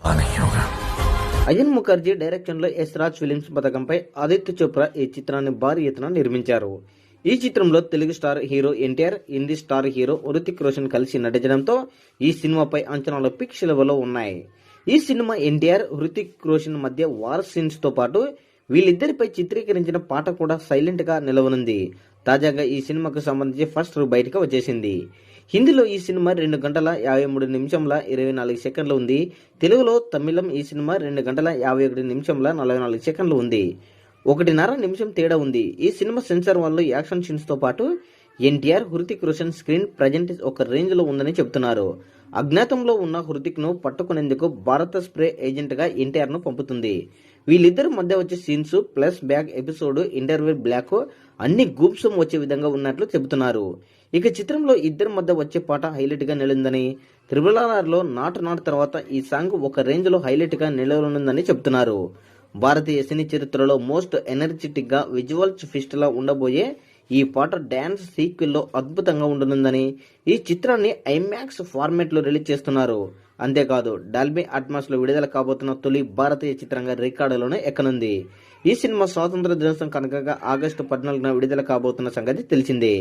అయన్ Mukherjee direction లో yes Raj films పథకంపై Aditya Chopra ఈ చిత్రాన్ని భారీ ఎత్తున నిర్మించారు. ఈ చిత్రంలో Telugu star hero NTR, Hindi star hero Hrithik Roshan కలిసి నటించడంతో ఈ సినిమాపై అంచనాలు పిక్స్ లెవెల్లో ఉన్నాయి. ఈ సినిమా ఎన్టీఆర్, హృతిక్ రోషన్ మధ్య వార్ సీన్స్ తో పాటు వీళ్ళిద్దరిపై చిత్రీకరించిన పాట కూడా సైలెంట్ గా నిలవనుంది. తాజాగా ఈ సినిమాకు సంబంధించి ఫస్ట్ లుక్ బయటకు వచ్చేసింది. హిందీలో ఈ సినిమా 2 గంటల 53 నిమిషంల 24 సెకండ్లు ఉంది. తెలుగులో తమిళం ఈ సినిమా 2 గంటల 51 నిమిషంల 44 సెకండ్లు ఉంది. 1.5 నిమిషం తేడా ఉంది. ఈ సినిమా సెన్సార్ వాళ్ళు యాక్షన్ సీన్స్ తో పాటు ఎన్టీఆర్, హృతిక్ రోషన్ స్క్రీన్ ప్రజెంట్ ఒక రేంజ్ లో ఉందని చెబుతున్నారు. అజ్ఞాతంలో ఉన్న హృతిక్ ను పట్టుకునేందుకు భారత స్ప్రే ఏజెంట్ గా ఎన్టీఆర్ ను పంపుతుంది. వీళ్ళిద్దరి మధ్య వచ్చే scenes plus back episode interview బ్లాక్ అన్ని గూప్సం వచ్చే విధంగా ఉన్నట్లు చెబుతున్నారు. ఇక చిత్రంలో ఇద్దరి మధ్య వచ్చే పాట హైలైట్ గా నిలిందని, RRR లో నాట్ తర్వాత ఈ సాంగ్ ఒక రేంజ్ లో హైలైట్ గా నిలవనుందని చెబుతున్నారు. భారతీయ సినీ చరిత్రలో మోస్ట్ ఎనర్జెటిక్ గా విజువల్స్ ఫిస్ట్ లా ఉండబోయే ఈ పాట డాన్స్ సీక్వెల్ లో అద్భుతంగా ఉండనుందని ఈ చిత్రాన్ని ఐమాక్స్ ఫార్మాట్ లో రిలీజ్ చేస్తున్నారు. అంతేకాదు డాల్బీ అట్మాస్ లో విడుదల కాబోతున్న తొలి భారతీయ చిత్రంగా రికార్డులోనే ఎక్కనుంది. ఈ సినిమా స్వాతంత్ర దినోత్సవం కనుక ఆగస్టు 14న విడుదల కాబోతున్న సంగతి తెలిసిందే.